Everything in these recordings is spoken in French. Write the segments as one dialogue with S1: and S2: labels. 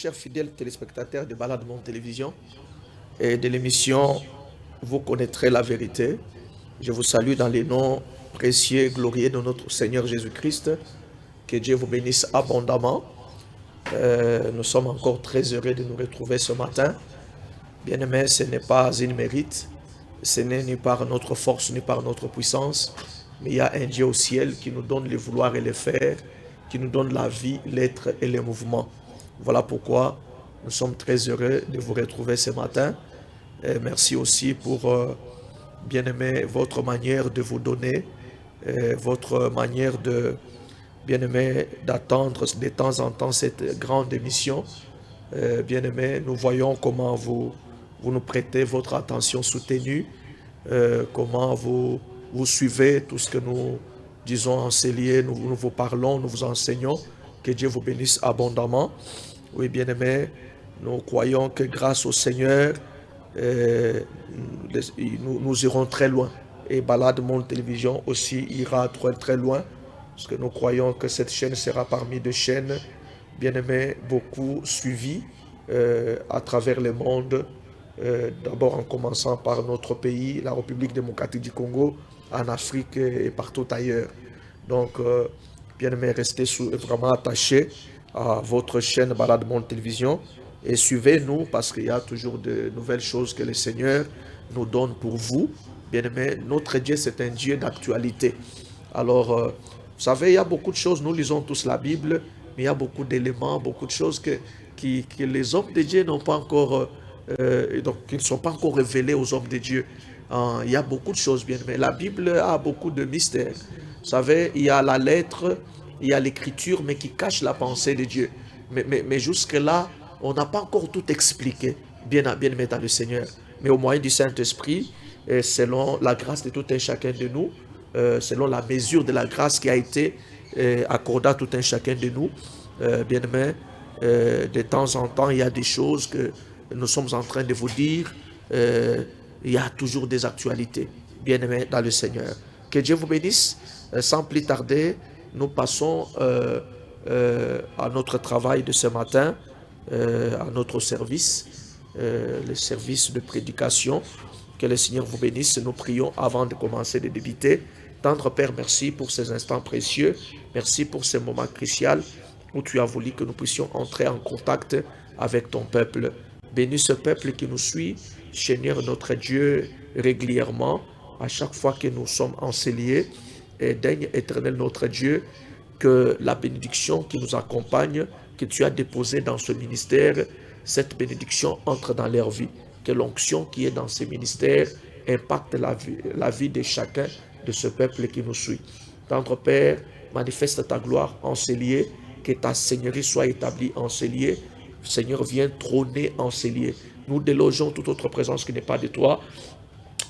S1: chers fidèles téléspectateurs de Balade Monde Télévision et de l'émission Vous connaîtrez la vérité. Je vous salue dans les noms précieux et glorieux de notre Seigneur Jésus-Christ. Que Dieu vous bénisse abondamment. Nous sommes encore très heureux de nous retrouver ce matin. Bien-aimés, ce n'est pas une mérite, ce n'est ni par notre force ni par notre puissance, mais il y a un Dieu au ciel qui nous donne le vouloir et le faire, qui nous donne la vie, l'être et le mouvement. Voilà pourquoi nous sommes très heureux de vous retrouver ce matin. Et merci aussi pour, bien-aimé, votre manière de vous donner, votre manière de, bien-aimé, d'attendre de temps en temps cette grande émission. Bien-aimé, nous voyons comment vous nous prêtez votre attention soutenue, comment vous suivez tout ce que nous disons en ces lieux, nous vous parlons, nous vous enseignons. Que Dieu vous bénisse abondamment. Oui, bien-aimés, nous croyons que grâce au Seigneur, nous irons très loin. Et Balade Monde Télévision aussi ira très, très loin, parce que nous croyons que cette chaîne sera parmi des chaînes, bien-aimés, beaucoup suivies à travers le monde. D'abord en commençant par notre pays, la République démocratique du Congo, en Afrique et partout ailleurs. Donc, bien-aimés, restez vraiment attachés à votre chaîne Balade Monde Télévision et suivez-nous parce qu'il y a toujours de nouvelles choses que le Seigneur nous donne pour vous. Bien-aimés, notre Dieu, c'est un Dieu d'actualité. Alors, vous savez, il y a beaucoup de choses, nous lisons tous la Bible, mais il y a beaucoup d'éléments, beaucoup de choses que les hommes de Dieu n'ont pas encore, donc qui ne sont pas encore révélés aux hommes de Dieu. Il y a beaucoup de choses, bien, mais la Bible a beaucoup de mystères. Vous savez, il y a la lettre, il y a l'écriture, mais qui cache la pensée de Dieu. Mais jusque-là, on n'a pas encore tout expliqué, bien aimé dans le Seigneur. Mais au moyen du Saint-Esprit, selon la grâce de tout un chacun de nous, selon la mesure de la grâce qui a été accordée à tout un chacun de nous, bien aimé, de temps en temps, il y a des choses que nous sommes en train de vous dire. Il y a toujours des actualités, bien aimés dans le Seigneur. Que Dieu vous bénisse. Sans plus tarder, nous passons à notre travail de ce matin, à notre service, le service de prédication. Que le Seigneur vous bénisse. Nous prions avant de commencer de débuter. Tendre Père, merci pour ces instants précieux. Merci pour ces moments cruciaux où tu as voulu que nous puissions entrer en contact avec ton peuple. Bénis ce peuple qui nous suit, Seigneur notre Dieu, régulièrement, à chaque fois que nous sommes enseignés. Et daigne, Éternel notre Dieu, que la bénédiction qui nous accompagne, que tu as déposée dans ce ministère, cette bénédiction entre dans leur vie. Que l'onction qui est dans ces ministères impacte la vie de chacun de ce peuple qui nous suit. Tendre Père, manifeste ta gloire en ces lieux, que ta seigneurie soit établie en ces lieux. Seigneur, viens trôner en ces lieux. Nous délogeons toute autre présence qui n'est pas de toi.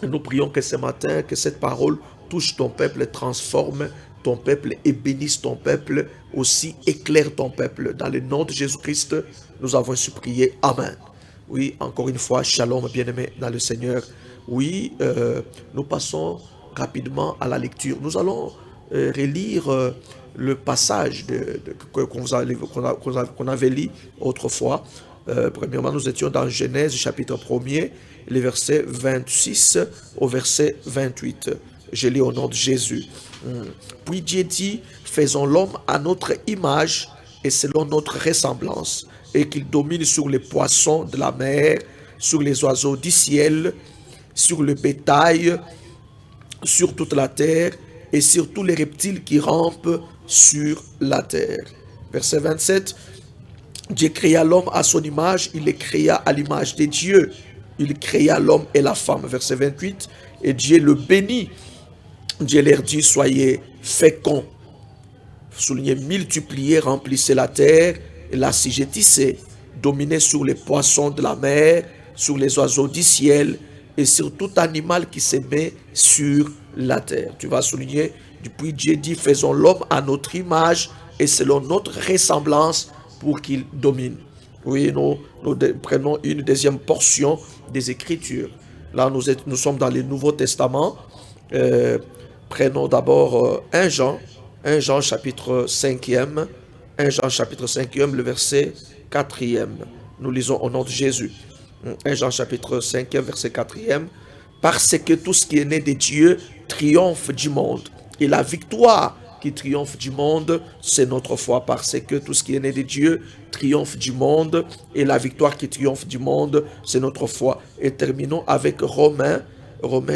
S1: Nous prions que ce matin, que cette parole touche ton peuple, transforme ton peuple et bénisse ton peuple, aussi éclaire ton peuple. Dans le nom de Jésus-Christ, nous avons supplié. Amen. Oui, encore une fois, shalom, bien-aimés dans le Seigneur. Oui, nous passons rapidement à la lecture. Nous allons relire le passage qu'on avait lu autrefois. Premièrement, nous étions dans Genèse, chapitre 1er, les versets 26 au verset 28. Je lis au nom de Jésus. Puis Dieu dit, faisons l'homme à notre image et selon notre ressemblance, et qu'il domine sur les poissons de la mer, sur les oiseaux du ciel, sur le bétail, sur toute la terre, et sur tous les reptiles qui rampent sur la terre. Verset 27. Dieu créa l'homme à son image, il les créa à l'image de Dieu. Il créa l'homme et la femme. Verset 28. Et Dieu le bénit. Dieu leur dit, soyez féconds. Soulignez, multipliez, remplissez la terre et l'assujettissez. Dominez sur les poissons de la mer, sur les oiseaux du ciel et sur tout animal qui se met sur la terre. Tu vas souligner, depuis Dieu dit, faisons l'homme à notre image et selon notre ressemblance pour qu'il domine. Oui, nous prenons une deuxième portion des Écritures. Là, nous sommes dans le Nouveau Testament. Prenons d'abord 1 Jean chapitre 5e, 1 Jean chapitre 5e, le verset 4e. Nous lisons au nom de Jésus. 1 Jean chapitre 5, verset 4e. Parce que tout ce qui est né de Dieu triomphe du monde. Et la victoire qui triomphe du monde, c'est notre foi. Parce que tout ce qui est né de Dieu triomphe du monde. Et la victoire qui triomphe du monde, c'est notre foi. Et terminons avec Romains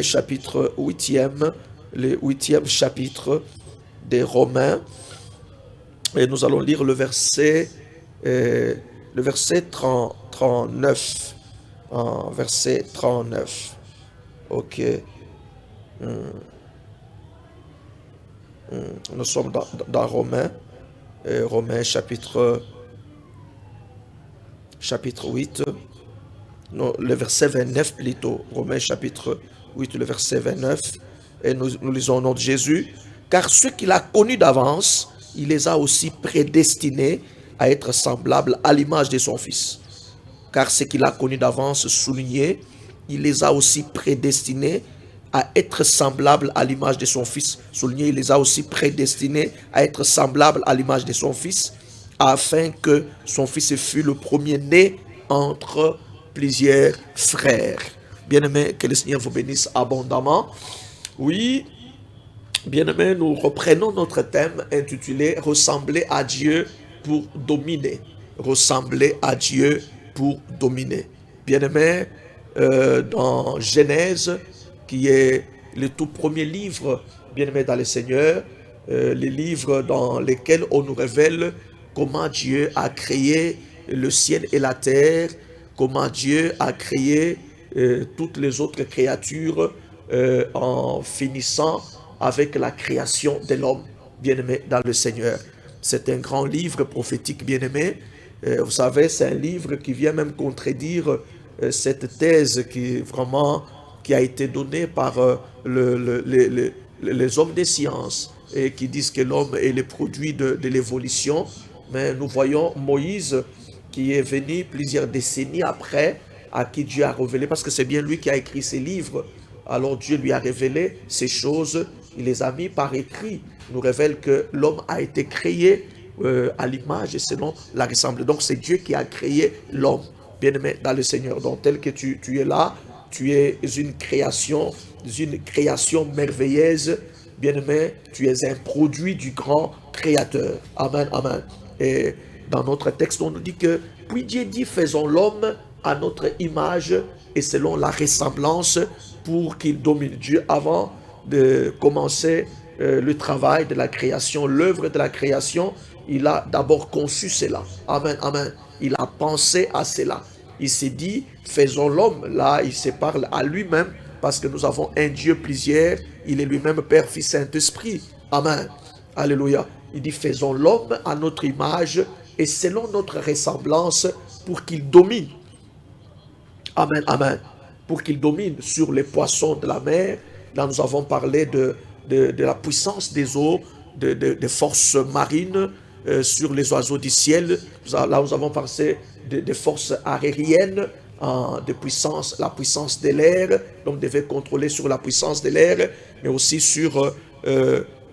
S1: chapitre 8e. Le 8e chapitre des Romains. Et nous allons lire le verset 39. Verset 39. Ok. Nous sommes dans Romains. Romains chapitre 8. Non, le verset 29 plutôt. Romains chapitre 8, le verset 29. Et nous lisons au nom de Jésus. Car ceux qu'il a connus d'avance, il les a aussi prédestinés à être semblables à l'image de son Fils. Car ceux qu'il a connus d'avance, souligné, il les a aussi prédestinés à être semblables à l'image de son Fils. Souligné, il les a aussi prédestinés à être semblables à l'image de son Fils, afin que son Fils fût le premier-né entre plusieurs frères. Bien-aimés, que le Seigneur vous bénisse abondamment. Oui, bien-aimés, nous reprenons notre thème intitulé « Ressembler à Dieu pour dominer ». Ressembler à Dieu pour dominer. Bien-aimés, dans Genèse, qui est le tout premier livre, bien-aimés dans le Seigneur, les livres dans lesquels on nous révèle comment Dieu a créé le ciel et la terre, comment Dieu a créé toutes les autres créatures en finissant avec la création de l'homme, bien-aimé dans le Seigneur. C'est un grand livre prophétique, bien-aimé. Vous savez, c'est un livre qui vient même contredire cette thèse qui a été donnée par les hommes des sciences et qui disent que l'homme est le produit de l'évolution. Mais nous voyons Moïse qui est venu plusieurs décennies après, à qui Dieu a révélé, parce que c'est bien lui qui a écrit ces livres. Alors Dieu lui a révélé ces choses, il les a mis par écrit. Il nous révèle que l'homme a été créé à l'image et selon la ressemblance. Donc c'est Dieu qui a créé l'homme, bien-aimé dans le Seigneur. Donc tel que tu es là, tu es une création merveilleuse, bien-aimé, tu es un produit du grand Créateur. Amen, amen. Et dans notre texte, on nous dit que, puis Dieu dit, faisons l'homme à notre image et selon la ressemblance pour qu'il domine. Dieu, avant de commencer le travail de la création, l'œuvre de la création, il a d'abord conçu cela. Amen, amen. Il a pensé à cela. Il s'est dit, faisons l'homme. Là, il se parle à lui-même parce que nous avons un Dieu plusieurs. Il est lui-même Père, Fils, Saint-Esprit. Amen. Alléluia. Il dit, faisons l'homme à notre image et selon notre ressemblance pour qu'il domine. Amen, amen. Pour qu'il domine sur les poissons de la mer. Là, nous avons parlé de la puissance des eaux, des forces marines, sur les oiseaux du ciel. Là, nous avons parlé des forces aériennes, de puissance, la puissance de l'air. Donc, devait contrôler sur la puissance de l'air, mais aussi sur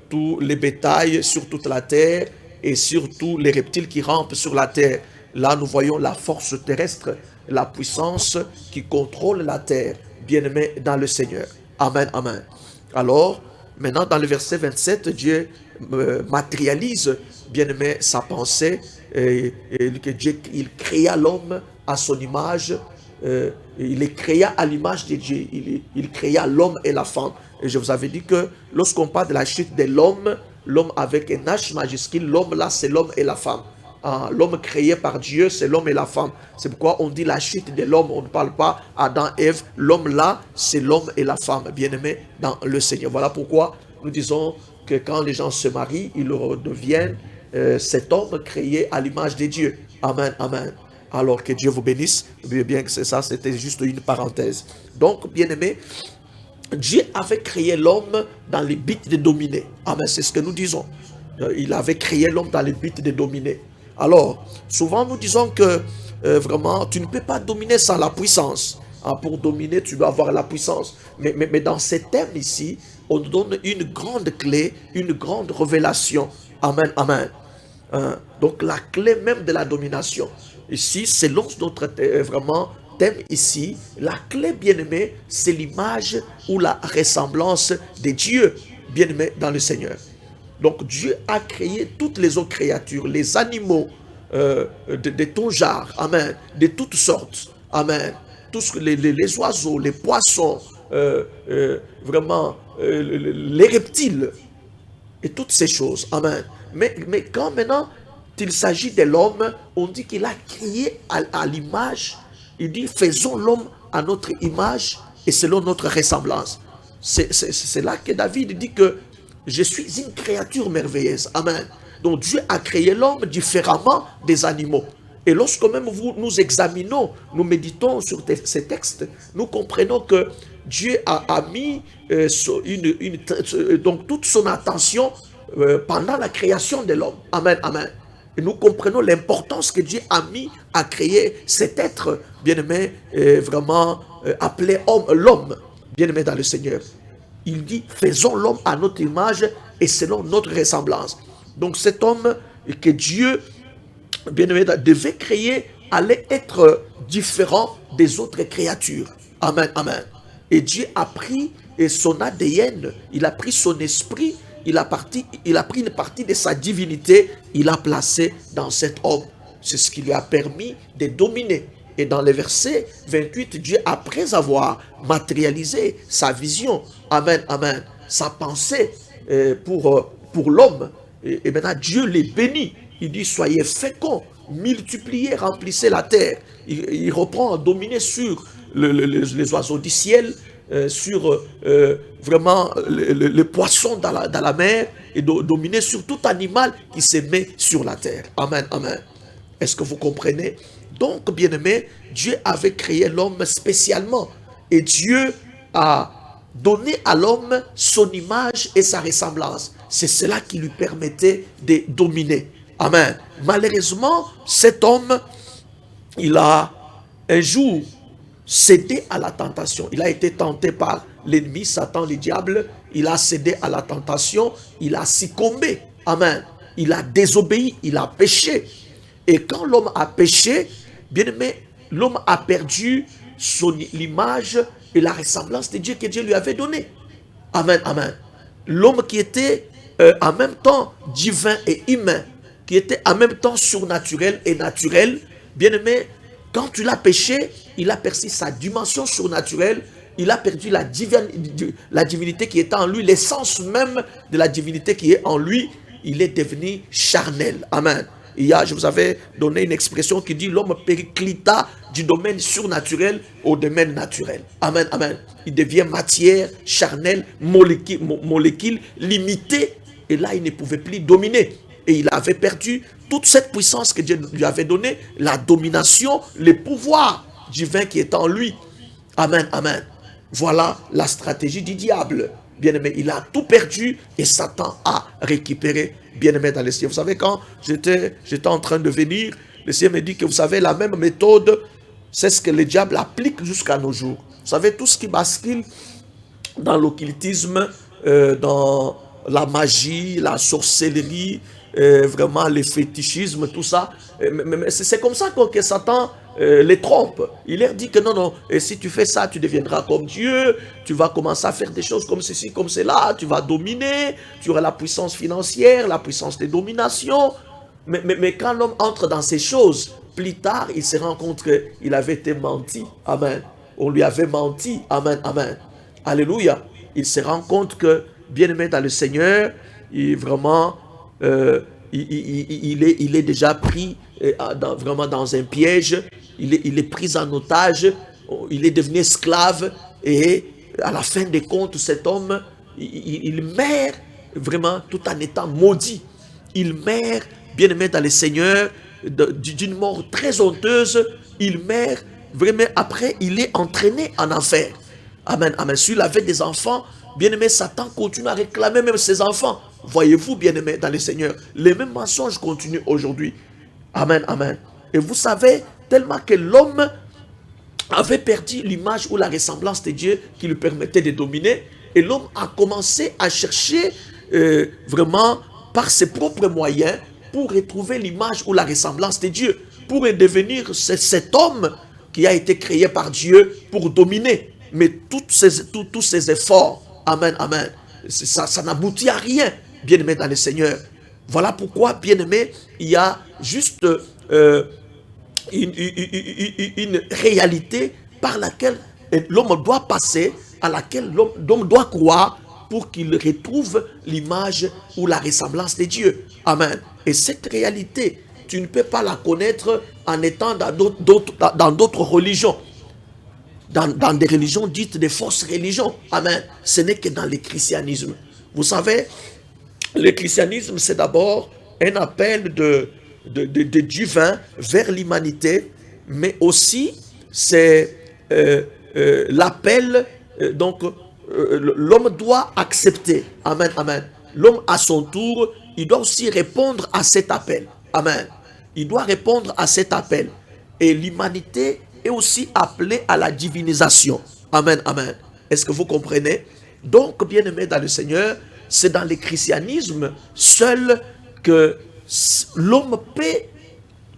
S1: tous les bétails, sur toute la terre et sur tous les reptiles qui rampent sur la terre. Là, nous voyons la force terrestre, la puissance qui contrôle la terre, bien-aimé dans le Seigneur. Amen, amen. Alors, maintenant, dans le verset 27, Dieu matérialise, bien-aimé, sa pensée, et que Dieu, il créa l'homme à son image, il les créa à l'image de Dieu, il créa l'homme et la femme. Et je vous avais dit que lorsqu'on parle de la chute de l'homme avec un H majuscule, l'homme là, c'est l'homme et la femme. L'homme créé par Dieu, c'est l'homme et la femme. C'est pourquoi on dit la chute de l'homme, on ne parle pas Adam, Ève. L'homme là, c'est l'homme et la femme, bien-aimés dans le Seigneur. Voilà pourquoi nous disons que quand les gens se marient, ils redeviennent cet homme créé à l'image de Dieu. Amen, amen. Alors que Dieu vous bénisse. Bien que c'est ça, c'était juste une parenthèse. Donc, bien-aimés, Dieu avait créé l'homme dans le but de dominer. Amen, c'est ce que nous disons. Il avait créé l'homme dans le but de dominer. Alors, souvent nous disons que vraiment, tu ne peux pas dominer sans la puissance. Pour dominer, tu dois avoir la puissance. Mais dans ces thèmes ici, on nous donne une grande clé, une grande révélation. Amen, amen. Donc la clé même de la domination. ici, selon notre vraiment thème ici, la clé, bien-aimé, c'est l'image ou la ressemblance de Dieu, bien-aimé, dans le Seigneur. Donc Dieu a créé toutes les autres créatures, les animaux de ton genre, amen, de toutes sortes, amen, tous les oiseaux, les poissons, vraiment les reptiles et toutes ces choses, amen. Mais quand maintenant il s'agit de l'homme, on dit qu'il a créé à l'image, il dit faisons l'homme à notre image et selon notre ressemblance. C'est là que David dit que je suis une créature merveilleuse. Amen. Donc Dieu a créé l'homme différemment des animaux. Et lorsque même nous examinons, nous méditons sur ces textes, nous comprenons que Dieu a mis donc toute son attention pendant la création de l'homme. Amen, amen. Et nous comprenons l'importance que Dieu a mis à créer cet être bien-aimé, vraiment appelé homme, l'homme, bien-aimé dans le Seigneur. Il dit, faisons l'homme à notre image et selon notre ressemblance. Donc cet homme que Dieu, bien-aimé, devait créer allait être différent des autres créatures. Amen, amen. Et Dieu a pris son ADN, il a pris son esprit, il a pris une partie de sa divinité, il a placé dans cet homme. C'est ce qui lui a permis de dominer. Et dans le verset 28, Dieu, après avoir matérialisé sa vision, amen, amen, sa pensée pour l'homme, et maintenant Dieu les bénit. Il dit, soyez féconds, multipliez, remplissez la terre. Il reprend à dominer sur les oiseaux du ciel, sur vraiment les poissons dans la mer, et dominer sur tout animal qui se met sur la terre. Amen, amen. Est-ce que vous comprenez? Donc, bien-aimé, Dieu avait créé l'homme spécialement. Et Dieu a donné à l'homme son image et sa ressemblance. C'est cela qui lui permettait de dominer. Amen. Malheureusement, cet homme, il a un jour cédé à la tentation. Il a été tenté par l'ennemi, Satan, le diable. Il a cédé à la tentation. Il a succombé. Amen. Il a désobéi. Il a péché. Et quand l'homme a péché, bien aimé, l'homme a perdu l'image et la ressemblance de Dieu que Dieu lui avait donnée. Amen, amen. L'homme qui était en même temps divin et humain, qui était en même temps surnaturel et naturel, bien aimé, quand il a péché, il a perdu sa dimension surnaturelle, il a perdu la divinité qui était en lui, l'essence même de la divinité qui est en lui, il est devenu charnel. Amen. Je vous avais donné une expression qui dit l'homme périclita du domaine surnaturel au domaine naturel. Amen, amen. Il devient matière, charnelle, molécule limitée. Et là, il ne pouvait plus dominer. Et il avait perdu toute cette puissance que Dieu lui avait donnée, la domination, le pouvoir divin qui est en lui. Amen, amen. Voilà la stratégie du diable. Bien-aimé, il a tout perdu et Satan a récupéré, bien-aimé, dans le ciel. Vous savez, quand j'étais en train de venir, le Seigneur me dit que vous savez, la même méthode, c'est ce que le diable applique jusqu'à nos jours. Vous savez, tout ce qui bascule dans l'occultisme, dans la magie, la sorcellerie, vraiment le fétichisme, tout ça, c'est comme ça que Satan les trompe. Il leur dit que non, et si tu fais ça, tu deviendras comme Dieu, tu vas commencer à faire des choses comme ceci, comme cela, tu vas dominer, tu auras la puissance financière, la puissance de domination. Mais quand l'homme entre dans ces choses, plus tard, il se rend compte qu'il avait été menti. Amen. On lui avait menti. Amen, amen. Alléluia. Il se rend compte que, bien-aimé dans le Seigneur, il est déjà pris vraiment dans un piège. Il est pris en otage. Il est devenu esclave. Et à la fin des comptes, cet homme, il meurt vraiment tout en étant maudit. Il meurt, bien-aimé dans le Seigneur, d'une mort très honteuse. Il meurt vraiment. Après, il est entraîné en enfer. Amen, amen. S'il avait des enfants, bien-aimé, Satan continue à réclamer même ses enfants. Voyez-vous, bien-aimé, dans le Seigneur, les mêmes mensonges continuent aujourd'hui. Amen, amen. Et vous savez, tellement que l'homme avait perdu l'image ou la ressemblance de Dieu qui lui permettait de dominer, et l'homme a commencé à chercher vraiment par ses propres moyens pour retrouver l'image ou la ressemblance de Dieu. pour devenir cet homme qui a été créé par Dieu pour dominer. Mais tous ces efforts, amen, amen, ça n'aboutit à rien, bien-aimé dans le Seigneur. Voilà pourquoi, bien-aimé, il y a juste une réalité par laquelle l'homme doit passer, à laquelle l'homme doit croire pour qu'il retrouve l'image ou la ressemblance de Dieu. Amen. Et cette réalité, tu ne peux pas la connaître en étant dans d'autres religions. Dans des religions dites des fausses religions. Amen. Ce n'est que dans le christianisme. Vous savez, le christianisme, c'est d'abord un appel de divin vers l'humanité, mais aussi c'est l'appel, donc l'homme doit accepter. Amen, amen. L'homme à son tour, il doit aussi répondre à cet appel. Amen. Il doit répondre à cet appel. Et l'humanité est aussi appelée à la divinisation. Amen, amen. Est-ce que vous comprenez? Donc, bien-aimés dans le Seigneur, c'est dans le christianisme seul que l'homme peut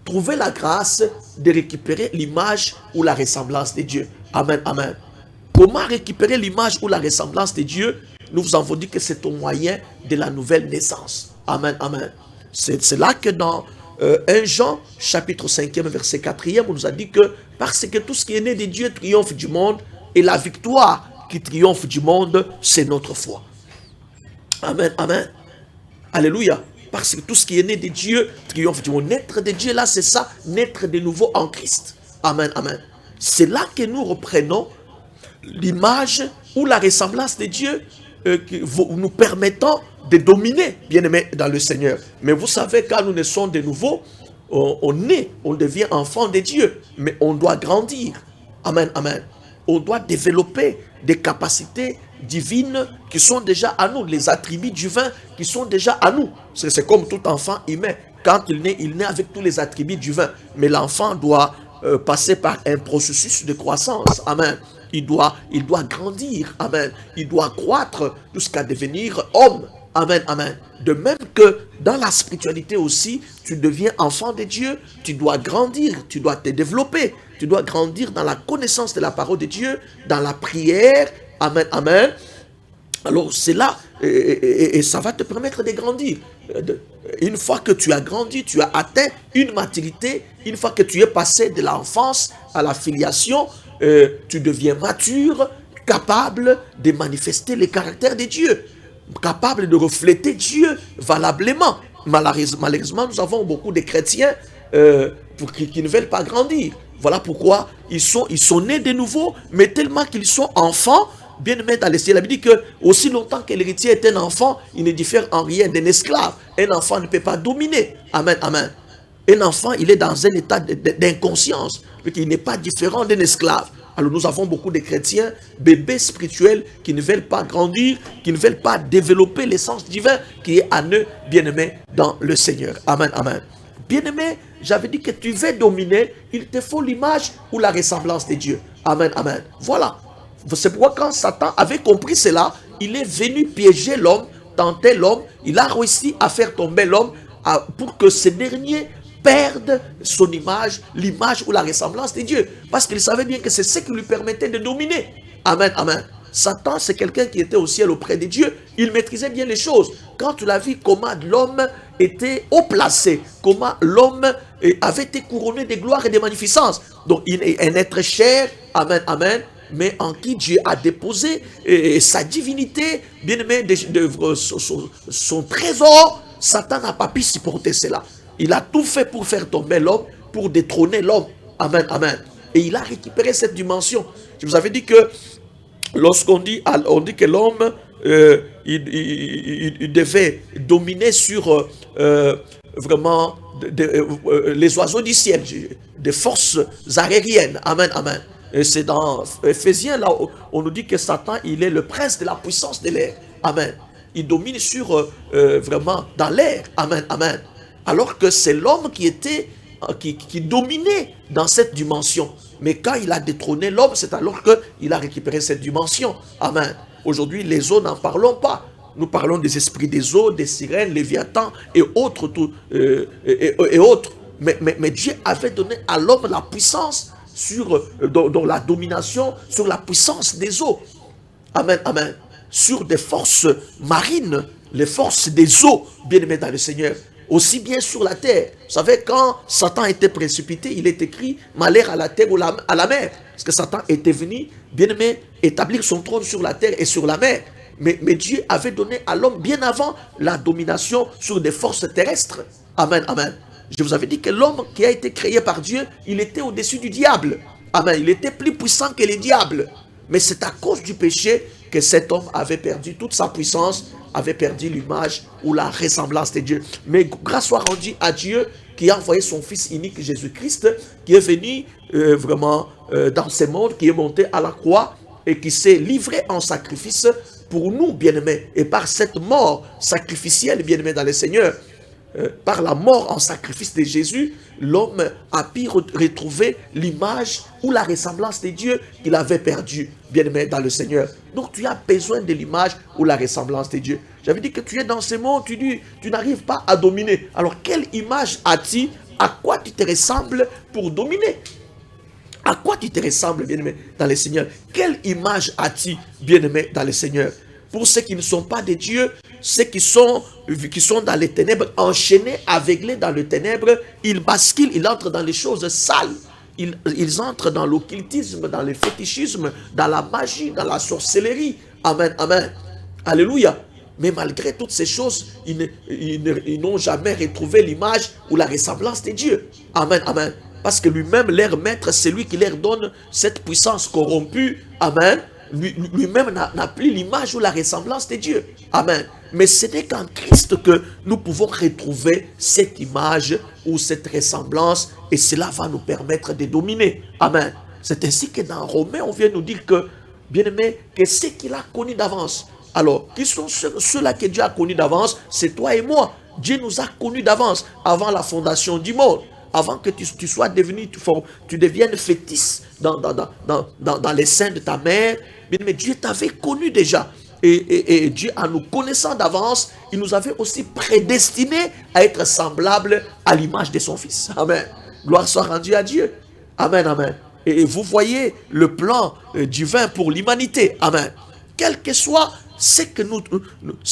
S1: trouver la grâce de récupérer l'image ou la ressemblance de Dieu. Amen, amen. Comment récupérer l'image ou la ressemblance de Dieu? Nous vous avons dit que c'est au moyen de la nouvelle naissance. Amen, amen. C'est là que dans 1 Jean, chapitre 5, verset 4, on nous a dit que parce que tout ce qui est né de Dieu triomphe du monde, et la victoire qui triomphe du monde, c'est notre foi. Amen, amen. Alléluia. Parce que tout ce qui est né de Dieu triomphe du monde. Naître de Dieu, là, c'est ça, naître de nouveau en Christ. Amen, amen. C'est là que nous reprenons l'image ou la ressemblance de Dieu nous permettant de dominer, bien aimé dans le Seigneur. Mais vous savez, quand nous naissons de nouveau, on naît, on devient enfant de Dieu, mais on doit grandir. Amen, amen. On doit développer des capacités divines qui sont déjà à nous, les attributs divins qui sont déjà à nous. C'est comme tout enfant humain. Quand il naît avec tous les attributs divins. Mais l'enfant doit passer par un processus de croissance. Amen. Il doit grandir. Amen. Il doit croître jusqu'à devenir homme. Amen, amen. De même que dans la spiritualité aussi, tu deviens enfant de Dieu, tu dois grandir, tu dois te développer, tu dois grandir dans la connaissance de la parole de Dieu, dans la prière. Amen, amen. Alors c'est là, et ça va te permettre de grandir. Une fois que tu as grandi, tu as atteint une maturité, une fois que tu es passé de l'enfance à la filiation, tu deviens mature, capable de manifester le caractère de Dieu, capable de refléter Dieu valablement. Malheureusement, nous avons beaucoup de chrétiens qui ne veulent pas grandir. Voilà pourquoi ils sont nés de nouveau, mais tellement qu'ils sont enfants, bien aimés dans le ciel. La Bible dit que aussi longtemps que l'héritier est un enfant, il ne diffère en rien d'un esclave. Un enfant ne peut pas dominer. Amen, amen. Un enfant, il est dans un état d'inconscience. Il n'est pas différent d'un esclave. Alors nous avons beaucoup de chrétiens, bébés spirituels, qui ne veulent pas grandir, qui ne veulent pas développer l'essence divine qui est en eux, bien-aimés, dans le Seigneur. Amen, amen. Bien-aimé, j'avais dit que tu veux dominer, il te faut l'image ou la ressemblance de Dieu. Amen, amen. Voilà. C'est pourquoi quand Satan avait compris cela, il est venu piéger l'homme, tenter l'homme, il a réussi à faire tomber l'homme pour que ce dernier perde son image, l'image ou la ressemblance de Dieu. Parce qu'il savait bien que c'est ce qui lui permettait de dominer. Amen, amen. Satan, c'est quelqu'un qui était au ciel auprès de Dieu. Il maîtrisait bien les choses. Quand tu l'as vu, comment l'homme était haut placé, comment l'homme avait été couronné de gloire et de magnificence. Donc, il est un être cher, amen, amen, mais en qui Dieu a déposé sa divinité, bien aimé, son trésor. Satan n'a pas pu supporter cela. Il a tout fait pour faire tomber l'homme, pour détrôner l'homme. Amen, amen. Et il a récupéré cette dimension. Je vous avais dit que lorsqu'on dit que l'homme, il devait dominer sur vraiment les oiseaux du ciel, des forces aériennes. Amen, amen. Et c'est dans Ephésiens, là, on nous dit que Satan, il est le prince de la puissance de l'air. Amen. Il domine sur, vraiment, dans l'air. Amen, amen. Alors que c'est l'homme qui dominait dans cette dimension. Mais quand il a détrôné l'homme, c'est alors qu'il a récupéré cette dimension. Amen. Aujourd'hui, les eaux, n'en parlons pas. Nous parlons des esprits des eaux, des sirènes, léviathans et autres. Mais Dieu avait donné à l'homme la puissance dans la domination sur la puissance des eaux. Amen, amen. Sur des forces marines, les forces des eaux, bien-aimés dans le Seigneur. Aussi bien sur la terre. Vous savez, quand Satan était précipité, il est écrit malheur à la terre ou à la mer. Parce que Satan était venu, bien-aimé, établir son trône sur la terre et sur la mer. Mais Dieu avait donné à l'homme bien avant la domination sur des forces terrestres. Amen, amen. Je vous avais dit que l'homme qui a été créé par Dieu, il était au-dessus du diable. Amen. Il était plus puissant que les diables. Mais c'est à cause du péché que cet homme avait perdu toute sa puissance, avait perdu l'image ou la ressemblance de Dieu. Mais grâce soit rendue à Dieu qui a envoyé son Fils unique Jésus-Christ, qui est venu vraiment dans ce monde, qui est monté à la croix et qui s'est livré en sacrifice pour nous, bien-aimés. Et par cette mort sacrificielle, bien-aimés dans le Seigneur, par la mort en sacrifice de Jésus, l'homme a pu retrouver l'image ou la ressemblance de Dieu qu'il avait perdue, bien-aimé dans le Seigneur. Donc tu as besoin de l'image ou la ressemblance de Dieu. J'avais dit que tu es dans ce monde, tu n'arrives pas à dominer. Alors quelle image as-tu? À quoi tu te ressembles pour dominer? À quoi tu te ressembles, bien-aimé dans le Seigneur? Quelle image as-tu, bien-aimé dans le Seigneur? Pour ceux qui ne sont pas de Dieu, ceux qui sont dans les ténèbres, enchaînés, aveuglés dans les ténèbres, ils basculent, ils entrent dans les choses sales. Ils entrent dans l'occultisme, dans le fétichisme, dans la magie, dans la sorcellerie. Amen, amen. Alléluia. Mais malgré toutes ces choses, ils n'ont jamais retrouvé l'image ou la ressemblance de Dieu. Amen, amen. Parce que lui-même, leur maître, c'est lui qui leur donne cette puissance corrompue. Amen. Lui-même n'a plus l'image ou la ressemblance de Dieu. Amen. Mais ce n'est qu'en Christ que nous pouvons retrouver cette image ou cette ressemblance et cela va nous permettre de dominer. Amen. C'est ainsi que dans Romains, on vient nous dire que, bien aimé, que ce qu'il a connu d'avance. Alors, qui sont ceux-là que Dieu a connus d'avance? C'est toi et moi. Dieu nous a connus d'avance avant la fondation du monde. Avant que tu sois devenu, tu deviennes fœtus dans les seins de ta mère. Mais Dieu t'avait connu déjà. Et Dieu, en nous connaissant d'avance, il nous avait aussi prédestinés à être semblables à l'image de son Fils. Amen. Gloire soit rendue à Dieu. Amen, amen. Et vous voyez le plan divin pour l'humanité. Amen. Quel que soit ce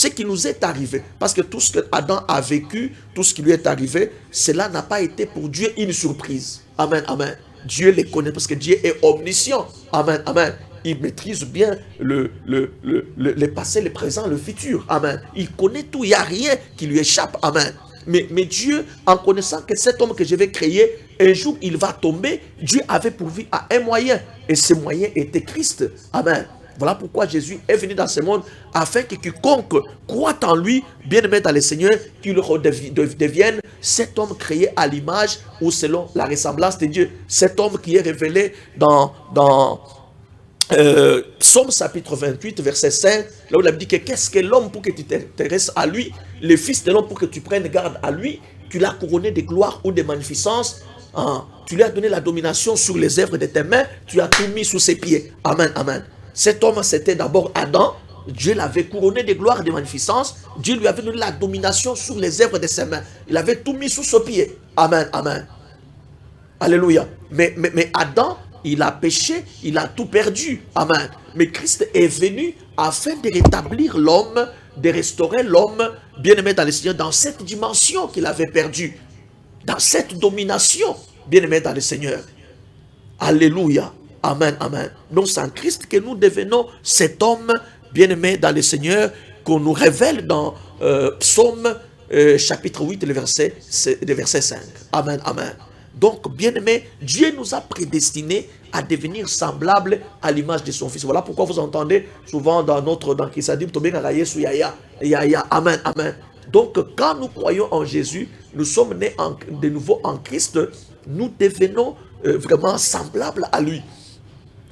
S1: qui nous est arrivé. Parce que tout ce que Adam a vécu, tout ce qui lui est arrivé, cela n'a pas été pour Dieu une surprise. Amen, amen. Dieu les connaît parce que Dieu est omniscient. Amen, amen. Il maîtrise bien le passé, le présent, le futur. Amen. Il connaît tout, il n'y a rien qui lui échappe. Amen. Mais Dieu, en connaissant que cet homme que je vais créer, un jour il va tomber, Dieu avait pourvu à un moyen. Et ce moyen était Christ. Amen. Voilà pourquoi Jésus est venu dans ce monde, afin que quiconque croit en lui, bien-aimé dans le Seigneur, qu'il devienne cet homme créé à l'image ou selon la ressemblance de Dieu. Cet homme qui est révélé dans Psaume chapitre 28, verset 5, là où il a dit que qu'est-ce que l'homme pour que tu t'intéresses à lui, le fils de l'homme pour que tu prennes garde à lui, tu l'as couronné de gloire ou de magnificence, hein? Tu lui as donné la domination sur les œuvres de tes mains, tu as tout mis sous ses pieds. Amen, amen. Cet homme, c'était d'abord Adam. Dieu l'avait couronné de gloire et de magnificence. Dieu lui avait donné la domination sur les œuvres de ses mains. Il avait tout mis sous ses pieds. Amen, amen. Alléluia. Mais Adam, il a péché, il a tout perdu. Amen. Mais Christ est venu afin de rétablir l'homme, de restaurer l'homme, bien-aimé dans le Seigneur, dans cette dimension qu'il avait perdue. Dans cette domination, bien-aimé dans le Seigneur. Alléluia. Amen, amen. Donc c'est en Christ que nous devenons cet homme bien-aimé dans le Seigneur qu'on nous révèle dans Psaume chapitre 8, le verset 5. Amen, amen. Donc, bien-aimé, Dieu nous a prédestinés à devenir semblables à l'image de son Fils. Voilà pourquoi vous entendez souvent dans Kisadim, Amen, amen. Donc, quand nous croyons en Jésus, nous sommes nés de nouveau en Christ, nous devenons vraiment semblables à lui.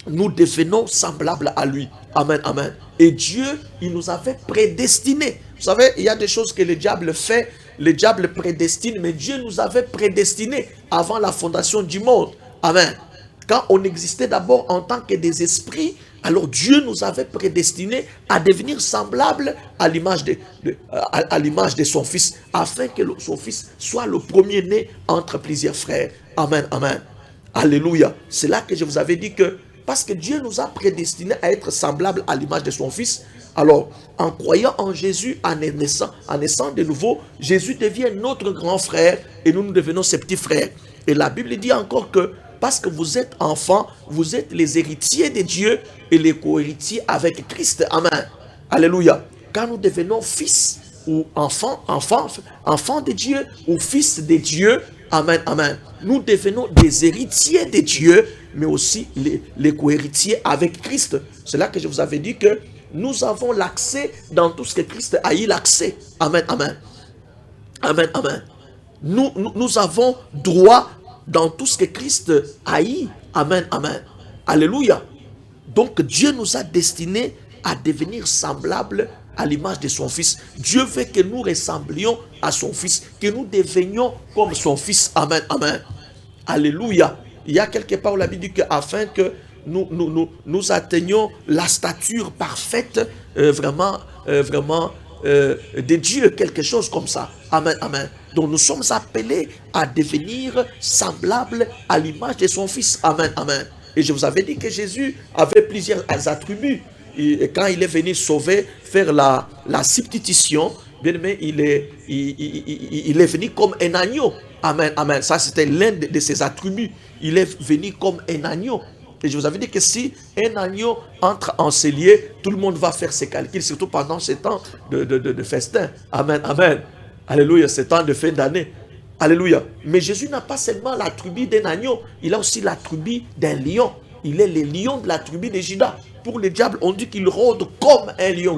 S1: Nous devenons semblables à lui. Amen, amen. Et Dieu, il nous avait prédestinés. Vous savez, il y a des choses que le diable fait. Le diable prédestine, mais Dieu nous avait prédestinés avant la fondation du monde. Amen. Quand on existait d'abord en tant que des esprits, alors Dieu nous avait prédestinés à devenir semblables à l'image à l'image de son Fils, afin que son Fils soit le premier-né entre plusieurs frères. Amen, amen. Alléluia. C'est là que je vous avais dit que, parce que Dieu nous a prédestinés à être semblables à l'image de son Fils, alors en croyant en Jésus, en naissant de nouveau, Jésus devient notre grand frère et nous devenons ses petits frères. Et la Bible dit encore que parce que vous êtes enfants, vous êtes les héritiers de Dieu et les co-héritiers avec Christ. Amen. Alléluia. Quand nous devenons fils ou enfants de Dieu ou fils de Dieu, amen, amen. Nous devenons des héritiers de Dieu, mais aussi les co-héritiers avec Christ. C'est là que je vous avais dit que nous avons l'accès dans tout ce que Christ a eu l'accès. Amen, amen. Amen, amen. Nous avons droit dans tout ce que Christ a eu. Amen, amen. Alléluia. Donc Dieu nous a destinés à devenir semblables à l'image de son Fils. Dieu veut que nous ressemblions à son Fils, que nous devenions comme son Fils. Amen, amen. Alléluia. Il y a quelque part où la Bible dit qu'afin que nous atteignions la stature parfaite, vraiment de Dieu, quelque chose comme ça. Amen, amen. Donc nous sommes appelés à devenir semblables à l'image de son Fils. Amen, amen. Et je vous avais dit que Jésus avait plusieurs attributs. Et quand il est venu sauver, faire la substitution, bien aimé, il est venu comme un agneau. Amen, amen. Ça, c'était l'un de ses attributs. Il est venu comme un agneau. Et je vous avais dit que si un agneau entre en cellier, tout le monde va faire ses calculs, surtout pendant ces temps de festin. Amen, amen. Alléluia, ces temps de fin d'année. Alléluia. Mais Jésus n'a pas seulement la tribu d'un agneau, il a aussi la tribu d'un lion. Il est le lion de la tribu de Juda. Pour le diable, on dit qu'il rôde comme un lion.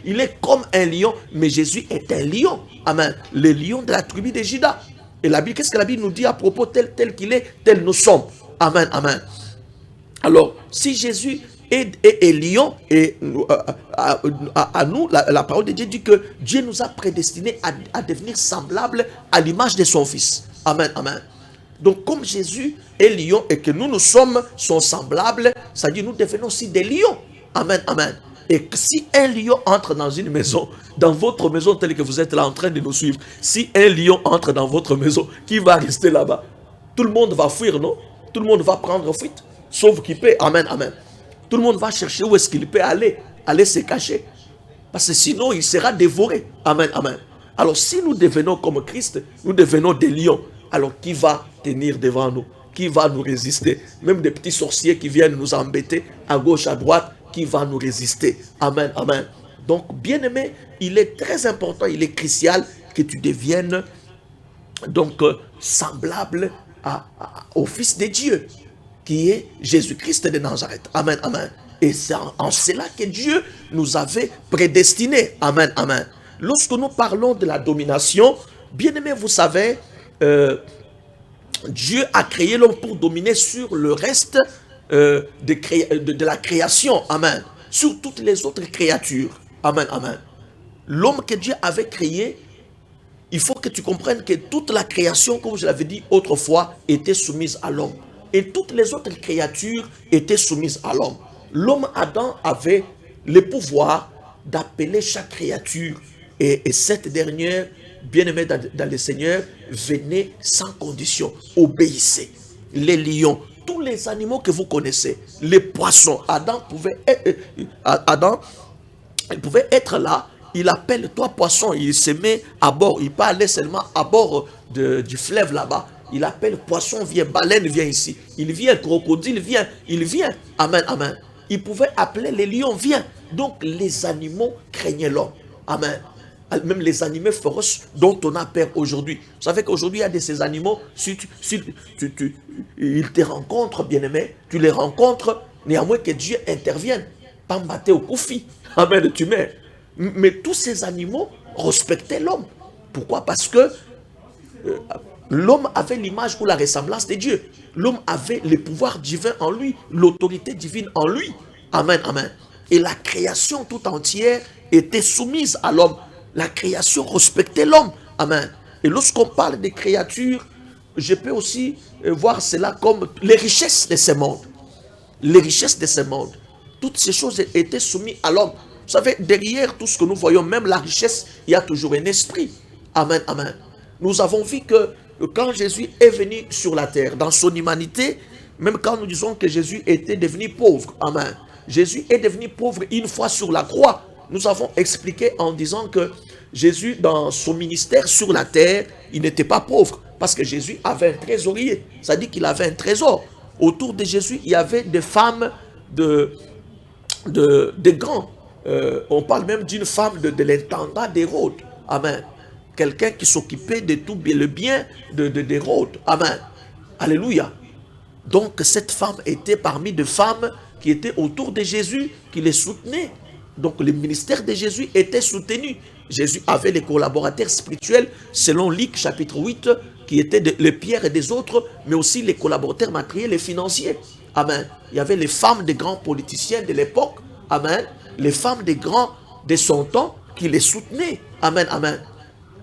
S1: Il est comme un lion, mais Jésus est un lion. Amen. Le lion de la tribu de Juda. Et la Bible, qu'est-ce que la Bible nous dit à propos tel qu'il est, tel nous sommes. Amen, amen. Alors, si Jésus est lion, et à nous, la parole de Dieu dit que Dieu nous a prédestinés à devenir semblables à l'image de son Fils. Amen, amen. Donc, comme Jésus est lion et que nous sommes semblables, ça dit nous devenons aussi des lions. Amen, amen. Et si un lion entre dans une maison, dans votre maison telle que vous êtes là en train de nous suivre, si un lion entre dans votre maison, qui va rester là-bas? Tout le monde va fuir, non? Tout le monde va prendre fuite, sauf qu'il peut. Amen, amen. Tout le monde va chercher où est-ce qu'il peut aller se cacher. Parce que sinon, il sera dévoré. Amen, amen. Alors, si nous devenons comme Christ, nous devenons des lions. Alors, qui va tenir devant nous? Qui va nous résister? Même des petits sorciers qui viennent nous embêter à gauche, à droite, qui va nous résister? Amen, amen. Donc, bien-aimé, il est très important, il est crucial que tu deviennes donc semblable au Fils de Dieu, qui est Jésus-Christ de Nazareth. Amen, amen. Et c'est en cela que Dieu nous avait prédestinés. Amen, amen. Lorsque nous parlons de la domination, bien-aimé, vous savez, Dieu a créé l'homme pour dominer sur le reste de la création. Amen. Sur toutes les autres créatures. Amen, amen. L'homme que Dieu avait créé, il faut que tu comprennes que toute la création, comme je l'avais dit autrefois, était soumise à l'homme. Et toutes les autres créatures étaient soumises à l'homme. L'homme Adam avait le pouvoir d'appeler chaque créature. Et cette dernière, bien-aimée dans le Seigneur, venait sans condition. Obéissez. Les lions, tous les animaux que vous connaissez, les poissons. Adam il pouvait être là. Il appelle toi poisson, il se met à bord. Il peut aller seulement à bord du fleuve là-bas. Il appelle poisson, viens, baleine, viens ici. Il vient, crocodile, viens. Il vient. Amen, amen. Il pouvait appeler les lions, viens. Donc les animaux craignaient l'homme. Amen. Même les animaux féroces dont on a peur aujourd'hui. Vous savez qu'aujourd'hui, il y a de ces animaux, si ils te rencontrent, bien-aimé, tu les rencontres, néanmoins que Dieu intervienne. Pas mater au koufi. Amen, tu mets. Mais tous ces animaux respectaient l'homme. Pourquoi? Parce que l'homme avait l'image ou la ressemblance de Dieu. L'homme avait le pouvoir divin en lui, l'autorité divine en lui. Amen, amen. Et la création tout entière était soumise à l'homme. La création respectait l'homme. Amen. Et lorsqu'on parle des créatures, je peux aussi voir cela comme les richesses de ce monde. Les richesses de ce monde. Toutes ces choses étaient soumises à l'homme. Vous savez, derrière tout ce que nous voyons, même la richesse, il y a toujours un esprit. Amen, amen. Nous avons vu que quand Jésus est venu sur la terre, dans son humanité, même quand nous disons que Jésus était devenu pauvre, amen. Jésus est devenu pauvre une fois sur la croix. Nous avons expliqué en disant que Jésus, dans son ministère sur la terre, il n'était pas pauvre, parce que Jésus avait un trésorier. Ça dit qu'il avait un trésor. Autour de Jésus, il y avait des femmes de grands. On parle même d'une femme de l'intendant d'Hérode. Amen. Quelqu'un qui s'occupait de tout le bien d'Hérode. Amen. Alléluia. Donc cette femme était parmi des femmes qui étaient autour de Jésus, qui les soutenaient. Donc le ministère de Jésus était soutenu. Jésus avait les collaborateurs spirituels, selon Luc chapitre 8, qui étaient les pierres et des autres, mais aussi les collaborateurs matériels et financiers. Amen. Il y avait les femmes des grands politiciens de l'époque. Amen. Les femmes des grands de son temps qui les soutenaient. Amen, amen.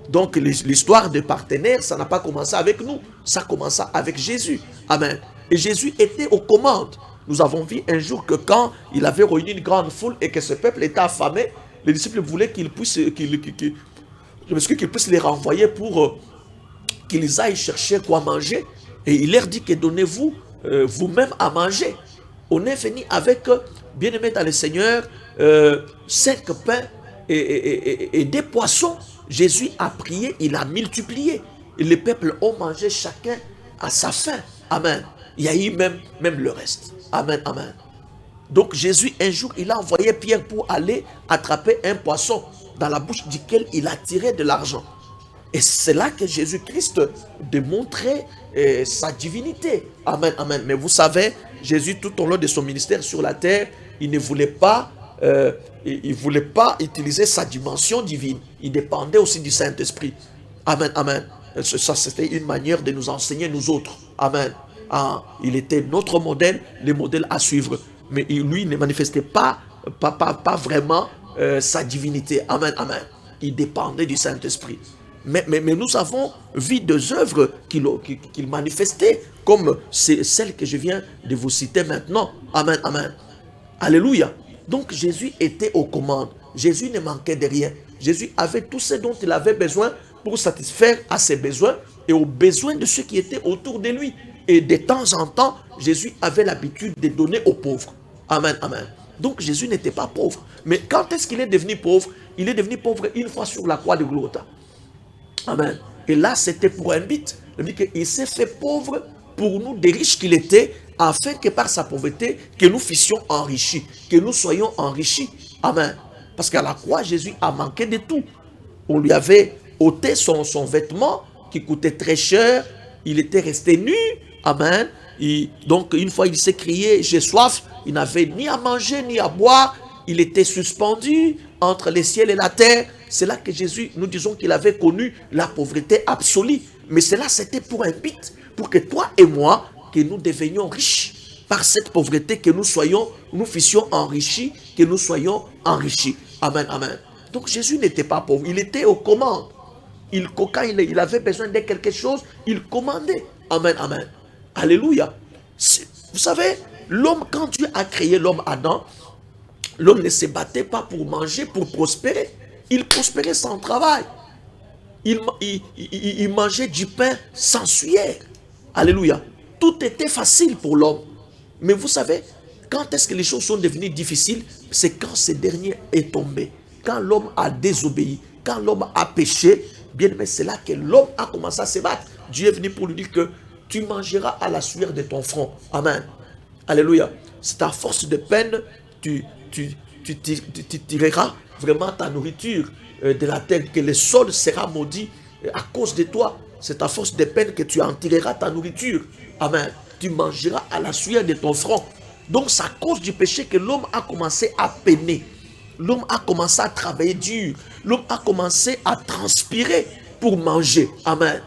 S1: Donc l'histoire des partenaires, ça n'a pas commencé avec nous. Ça commença avec Jésus. Amen. Et Jésus était aux commandes. Nous avons vu un jour que quand il avait réuni une grande foule et que ce peuple était affamé, les disciples voulaient qu'ils puissent les renvoyer pour qu'ils aillent chercher quoi manger. Et il leur dit que donnez-vous vous-même à manger. On est venu avec, bien-aimés dans le Seigneur, 5 pains et des poissons. Jésus a prié, il a multiplié. Et les peuples ont mangé chacun à sa faim. Amen. Il y a eu même le reste. Amen, amen. Donc Jésus, un jour, il a envoyé Pierre pour aller attraper un poisson dans la bouche duquel il a tiré de l'argent. Et c'est là que Jésus-Christ démontrait sa divinité. Amen, amen. Mais vous savez, Jésus, tout au long de son ministère sur la terre, il ne voulait pas, utiliser sa dimension divine. Il dépendait aussi du Saint-Esprit. Amen, amen. Ça, c'était une manière de nous enseigner, nous autres. Amen. Ah, il était notre modèle, le modèle à suivre. Mais lui, il ne manifestait pas vraiment sa divinité. Amen, amen. Il dépendait du Saint-Esprit. Mais nous avons vu des œuvres qu'il manifestait, comme celles que je viens de vous citer maintenant. Amen, amen. Alléluia. Donc Jésus était aux commandes. Jésus ne manquait de rien. Jésus avait tout ce dont il avait besoin pour satisfaire à ses besoins et aux besoins de ceux qui étaient autour de lui. Et de temps en temps, Jésus avait l'habitude de donner aux pauvres. Amen, amen. Donc Jésus n'était pas pauvre. Mais quand est-ce qu'il est devenu pauvre? Il est devenu pauvre une fois sur la croix de Golgotha. Amen. Et là, c'était pour un but. Il s'est fait pauvre pour nous, des riches qu'il était, afin que par sa pauvreté, que nous fussions enrichis, que nous soyons enrichis. Amen. Parce qu'à la croix, Jésus a manqué de tout. On lui avait ôté son vêtement qui coûtait très cher. Il était resté nu. Amen. Donc, une fois, il s'est crié, j'ai soif. Il n'avait ni à manger, ni à boire. Il était suspendu entre les ciels et la terre. C'est là que Jésus, nous disons qu'il avait connu la pauvreté absolue. Mais cela, c'était pour un but, pour que toi et moi, que nous devenions riches. Par cette pauvreté, que nous fussions enrichis, que nous soyons enrichis. Amen, amen. Donc Jésus n'était pas pauvre, il était aux commandes. Quand il avait besoin de quelque chose, il commandait. Amen, amen. Alléluia. Vous savez, l'homme, quand Dieu a créé l'homme Adam, l'homme ne se battait pas pour manger, pour prospérer. Il prospérait sans travail. Il mangeait du pain sans sueur. Alléluia. Tout était facile pour l'homme. Mais vous savez, quand est-ce que les choses sont devenues difficiles? C'est quand ce dernier est tombé. Quand l'homme a désobéi. Quand l'homme a péché. Bien aimé, c'est là que l'homme a commencé à se battre. Dieu est venu pour lui dire que tu mangeras à la sueur de ton front. Amen. Alléluia. C'est à force de peine, tu tireras vraiment ta nourriture de la terre, que le sol sera maudit à cause de toi. C'est à force de peine que tu en tireras ta nourriture. Amen. Tu mangeras à la sueur de ton front. Donc c'est à cause du péché que l'homme a commencé à peiner. L'homme a commencé à travailler dur. L'homme a commencé à transpirer pour manger. Amen.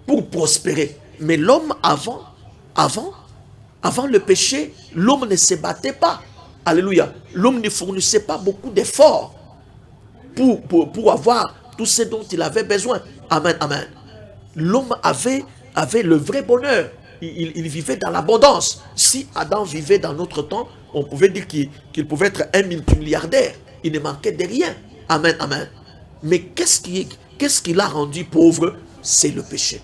S1: Pour prospérer. Mais l'homme avant le péché, l'homme ne se battait pas. Alléluia. L'homme ne fournissait pas beaucoup d'efforts pour avoir tout ce dont il avait besoin. Amen, amen. L'homme avait avait le vrai bonheur. Il vivait dans l'abondance. Si Adam vivait dans notre temps, on pouvait dire qu'il pouvait être un multimilliardaire. Il ne manquait de rien. Amen, amen. Mais qu'est-ce qui l'a rendu pauvre? C'est le péché.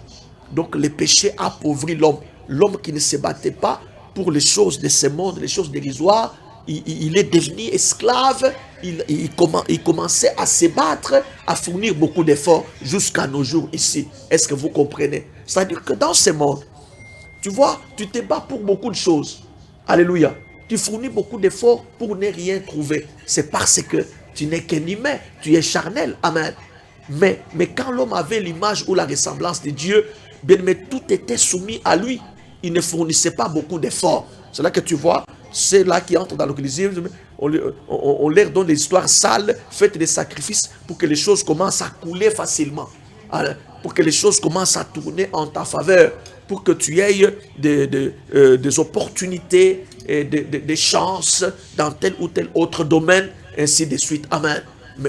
S1: Donc le péché a appauvri l'homme. L'homme qui ne se battait pas pour les choses de ce monde, les choses dérisoires, il est devenu esclave. Il commençait à se battre, à fournir beaucoup d'efforts jusqu'à nos jours ici. Est-ce que vous comprenez? C'est-à-dire que dans ce monde, tu vois, tu te bats pour beaucoup de choses. Alléluia. Tu fournis beaucoup d'efforts pour ne rien trouver. C'est parce que tu n'es qu'un humain, tu es charnel. Amen. Mais quand l'homme avait l'image ou la ressemblance de Dieu, bien, mais tout était soumis à lui. Il ne fournissait pas beaucoup d'efforts. C'est là que tu vois, c'est là qui entre dans l'occultisme. On leur donne des histoires sales, faites des sacrifices pour que les choses commencent à couler facilement. Pour que les choses commencent à tourner en ta faveur. Pour que tu aies des opportunités et des chances dans tel ou tel autre domaine, ainsi de suite. Amen.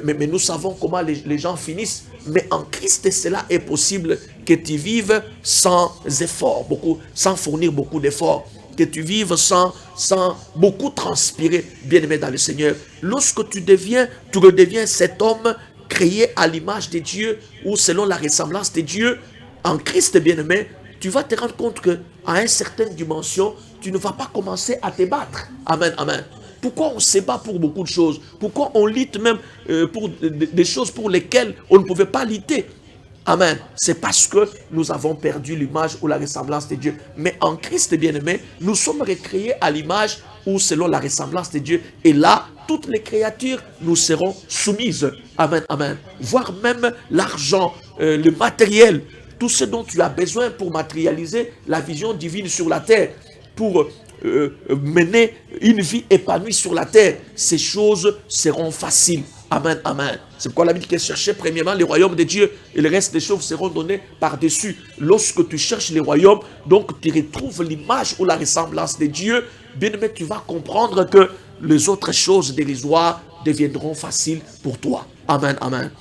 S1: Mais nous savons comment les gens finissent. Mais en Christ, cela est possible que tu vives sans effort, sans fournir beaucoup d'efforts. Que tu vives sans beaucoup transpirer, bien-aimé dans le Seigneur. Lorsque tu redeviens cet homme créé à l'image de Dieu ou selon la ressemblance de Dieu, en Christ, bien-aimé, tu vas te rendre compte qu'à une certaine dimension, tu ne vas pas commencer à te battre. Amen, amen. Pourquoi on se bat pour beaucoup de choses? Pourquoi on lutte même pour des choses pour lesquelles on ne pouvait pas lutter? Amen. C'est parce que nous avons perdu l'image ou la ressemblance de Dieu. Mais en Christ, bien-aimé, nous sommes recréés à l'image ou selon la ressemblance de Dieu. Et là, toutes les créatures nous seront soumises. Amen, amen. Voire même l'argent, le matériel, tout ce dont tu as besoin pour matérialiser la vision divine sur la terre, pour mener une vie épanouie sur la terre, ces choses seront faciles. Amen, amen. C'est pourquoi la Bible dit que cherchez premièrement le royaume de Dieu et le reste des choses seront données par-dessus. Lorsque tu cherches le royaume, donc tu retrouves l'image ou la ressemblance de Dieu, bien aimé, tu vas comprendre que les autres choses dérisoires deviendront faciles pour toi. Amen, amen.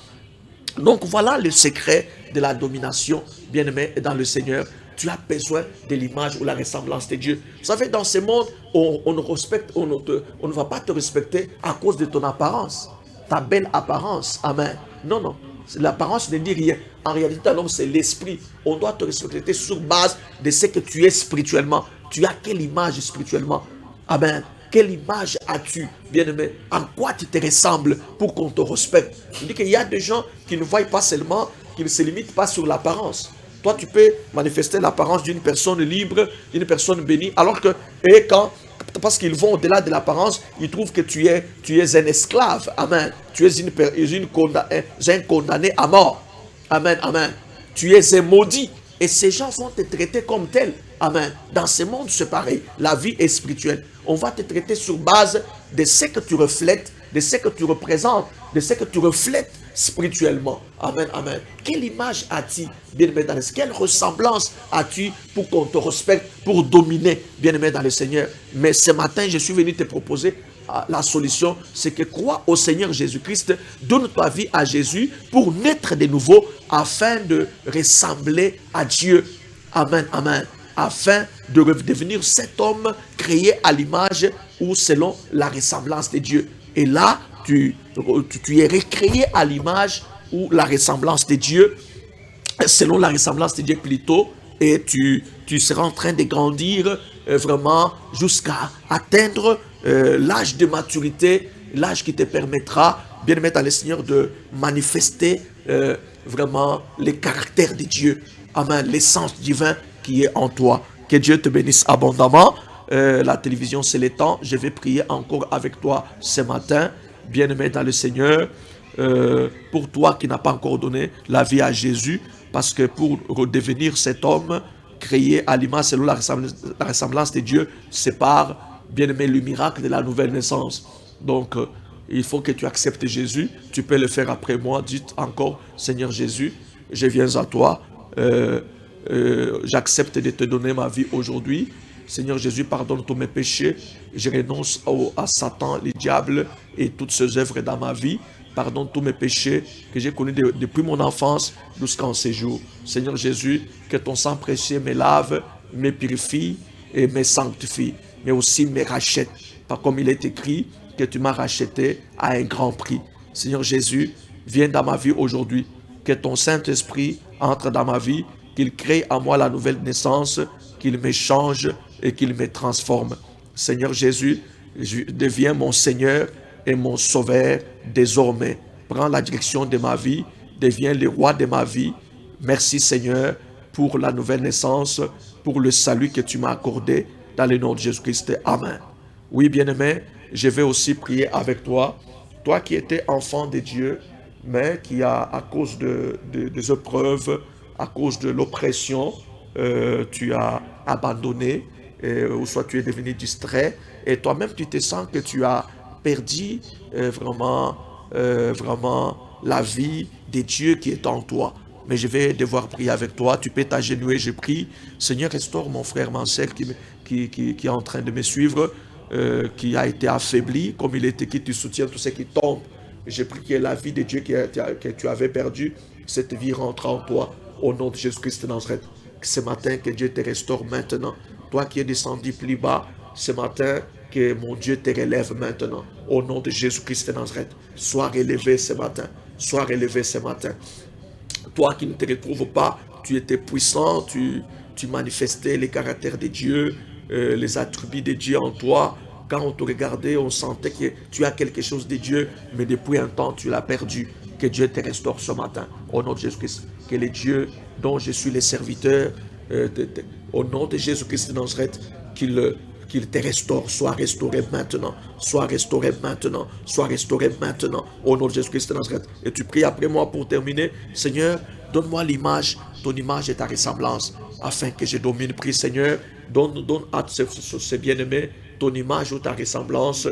S1: Donc voilà le secret de la domination, bien-aimé, dans le Seigneur. Tu as besoin de l'image ou la ressemblance de Dieu. Vous savez, dans ce monde, on ne va pas te respecter à cause de ton apparence, ta belle apparence. Amen. Non, non. L'apparence ne dit rien. En réalité, l'homme, c'est l'esprit. On doit te respecter sur base de ce que tu es spirituellement. Tu as quelle image spirituellement? Amen. Quelle image as-tu, bien-aimé? En quoi tu te ressembles pour qu'on te respecte? Je dis qu'il y a des gens qui ne voient pas seulement, qui ne se limitent pas sur l'apparence. Toi, tu peux manifester l'apparence d'une personne libre, d'une personne bénie, alors que, parce qu'ils vont au-delà de l'apparence, ils trouvent que tu es un esclave. Amen. Tu es un condamné à mort. Amen, amen. Tu es un maudit. Et ces gens vont te traiter comme tel. Amen. Dans ce monde, c'est pareil. La vie est spirituelle. On va te traiter sur base de ce que tu reflètes, de ce que tu représentes, de ce que tu reflètes spirituellement. Amen, amen. Quelle image as-tu, bien-aimé dans le Seigneur? Quelle ressemblance as-tu pour qu'on te respecte, pour dominer, bien-aimé dans le Seigneur? Mais ce matin, je suis venu te proposer la solution, c'est que crois au Seigneur Jésus-Christ, donne ta vie à Jésus pour naître de nouveau afin de ressembler à Dieu. Amen, amen. Afin de devenir cet homme créé à l'image ou selon la ressemblance de Dieu. Et là, tu es recréé à l'image ou la ressemblance de Dieu, selon la ressemblance de Dieu plutôt, et tu seras en train de grandir vraiment jusqu'à atteindre l'âge de maturité, l'âge qui te permettra, bien aimé dans le Seigneur, de manifester vraiment les caractères de Dieu. Amen, l'essence divine qui est en toi. Que Dieu te bénisse abondamment. La télévision, c'est le temps. Je vais prier encore avec toi ce matin, bien aimé dans le Seigneur, pour toi qui n'as pas encore donné la vie à Jésus, parce que pour redevenir cet homme créé à l'image selon la ressemblance de Dieu, c'est par, bien aimé, le miracle de la nouvelle naissance. Donc, il faut que tu acceptes Jésus. Tu peux le faire après moi. Dites encore, Seigneur Jésus, je viens à toi. J'accepte de te donner ma vie aujourd'hui. Seigneur Jésus, pardonne tous mes péchés. Je renonce à Satan, le diable et toutes ses œuvres dans ma vie. Pardonne tous mes péchés que j'ai connus depuis mon enfance jusqu'en ces jours. Seigneur Jésus, que ton sang précieux me lave, me purifie et me sanctifie, mais aussi me rachète. Pas comme il est écrit, que tu m'as racheté à un grand prix. Seigneur Jésus, viens dans ma vie aujourd'hui. Que ton Saint-Esprit entre dans ma vie, qu'il crée en moi la nouvelle naissance, qu'il me change et qu'il me transforme. Seigneur Jésus, deviens mon Seigneur et mon Sauveur désormais. Prends la direction de ma vie, deviens le roi de ma vie. Merci Seigneur pour la nouvelle naissance, pour le salut que tu m'as accordé dans le nom de Jésus-Christ. Amen. Oui, bien-aimé, je vais aussi prier avec toi. Toi qui étais enfant de Dieu, mais qui à cause des épreuves, à cause de l'oppression, tu as abandonné, ou soit tu es devenu distrait, et toi-même tu te sens que tu as perdu vraiment la vie de Dieu qui est en toi. Mais je vais devoir prier avec toi. Tu peux t'agenouiller, je prie. Seigneur, restaure mon frère, ma soeur qui est en train de me suivre, qui a été affaibli, comme il est écrit, tu soutiens tous ceux qui tombent. Je prie que la vie de Dieu que tu avais perdue, cette vie rentre en toi, au nom de Jésus-Christ de Nazareth. Ce matin, que Dieu te restaure maintenant. Toi qui es descendu plus bas, ce matin, que mon Dieu te relève maintenant, au nom de Jésus-Christ de Nazareth. Sois relevé ce matin. Sois relevé ce matin. Toi qui ne te retrouves pas, tu étais puissant, tu manifestais les caractères de Dieu, les attributs de Dieu en toi. Quand on te regardait, on sentait que tu as quelque chose de Dieu, mais depuis un temps, tu l'as perdu. Que Dieu te restaure ce matin, au nom de Jésus-Christ. Que le Dieu dont je suis le serviteur, au nom de Jésus-Christ de Nazareth, qu'il te restaure, soit restauré maintenant, soit restauré maintenant, soit restauré maintenant, au nom de Jésus-Christ de Nazareth. Et tu pries après moi pour terminer. Seigneur, donne-moi l'image, ton image et ta ressemblance, afin que je domine. Prie Seigneur, donne à ce bien-aimé ton image ou ta ressemblance,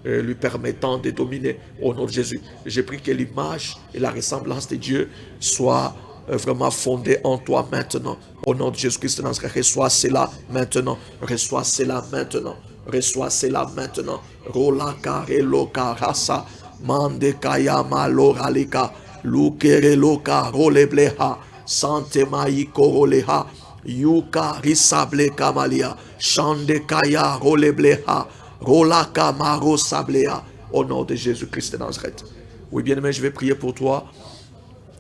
S1: lui permettant de dominer au nom de Jésus. Je prie que l'image et la ressemblance de Dieu soient vraiment fondée en toi maintenant. Au nom de Jésus-Christ, reçois cela maintenant. Reçois cela maintenant. Reçois cela maintenant. Rola kare loka rasa. Mande kaya maloralika. Lukere loka rolebleha. Sante maiko roleha. Yuka risable kamalia. Shande kaya rolebleha. Rolaka maro sablea. Au nom de Jésus-Christ de Nazareth. Oui, bien-aimé, je vais prier pour toi.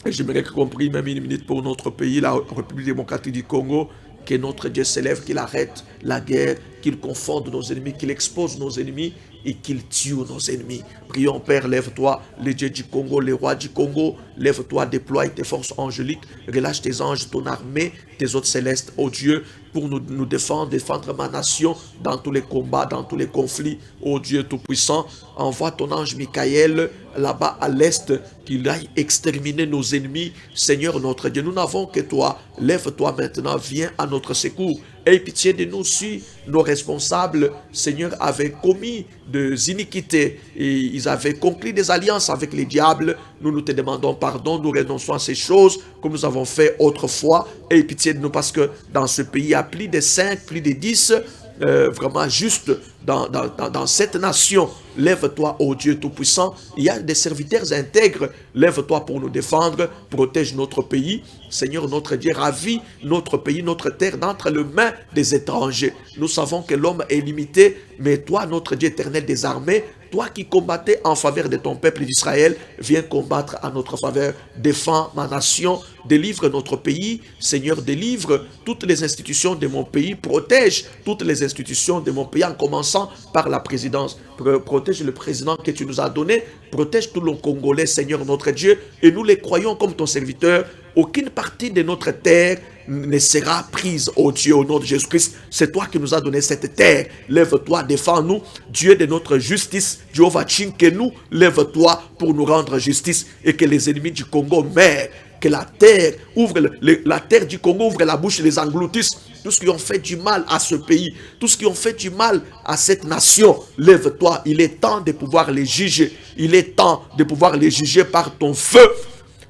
S1: Et j'aimerais qu'on prie même une minute pour notre pays, la République démocratique du Congo, que notre Dieu s'élève, qu'il arrête la guerre, qu'il confonde nos ennemis, qu'il expose nos ennemis et qu'il tue nos ennemis. Prions, Père, lève-toi, le Dieu du Congo, le roi du Congo, lève-toi, déploie tes forces angéliques, relâche tes anges, ton armée, tes hôtes célestes, ô Dieu, pour nous défendre ma nation dans tous les combats, dans tous les conflits, ô Dieu Tout-Puissant. Envoie ton ange Michael là-bas à l'est, qu'il aille exterminer nos ennemis. Seigneur notre Dieu, nous n'avons que toi. Lève-toi maintenant, viens à notre secours. Aie pitié de nous si nos responsables, Seigneur, avaient commis des iniquités et ils avaient conclu des alliances avec les diables. Nous te demandons pardon, nous renonçons à ces choses comme nous avons fait autrefois. Aie pitié de nous parce que dans ce pays, il y a plus de 5, plus de 10, vraiment juste dans cette nation. Lève-toi, ô Dieu Tout-Puissant. Il y a des serviteurs intègres. Lève-toi pour nous défendre. Protège notre pays. Seigneur, notre Dieu, ravis notre pays, notre terre d'entre les mains des étrangers. Nous savons que l'homme est limité, mais toi, notre Dieu éternel des armées, toi qui combattais en faveur de ton peuple d'Israël, viens combattre à notre faveur. Défends ma nation, délivre notre pays. Seigneur, délivre toutes les institutions de mon pays. Protège toutes les institutions de mon pays, en commençant par la présidence. Protège le président que tu nous as donné. Protège tous les Congolais, Seigneur notre Dieu. Et nous les croyons comme ton serviteur. Aucune partie de notre terre ne sera prise, ô Dieu, au nom de Jésus-Christ. C'est toi qui nous as donné cette terre. Lève-toi, défends-nous, Dieu de notre justice. Jéhovah Tchinkenu, lève-toi pour nous rendre justice et que les ennemis du Congo meurent. Que la terre ouvre, la terre du Congo ouvre la bouche et les engloutisse. Tous ceux qui ont fait du mal à ce pays, tous ceux qui ont fait du mal à cette nation, lève-toi. Il est temps de pouvoir les juger. Il est temps de pouvoir les juger par ton feu.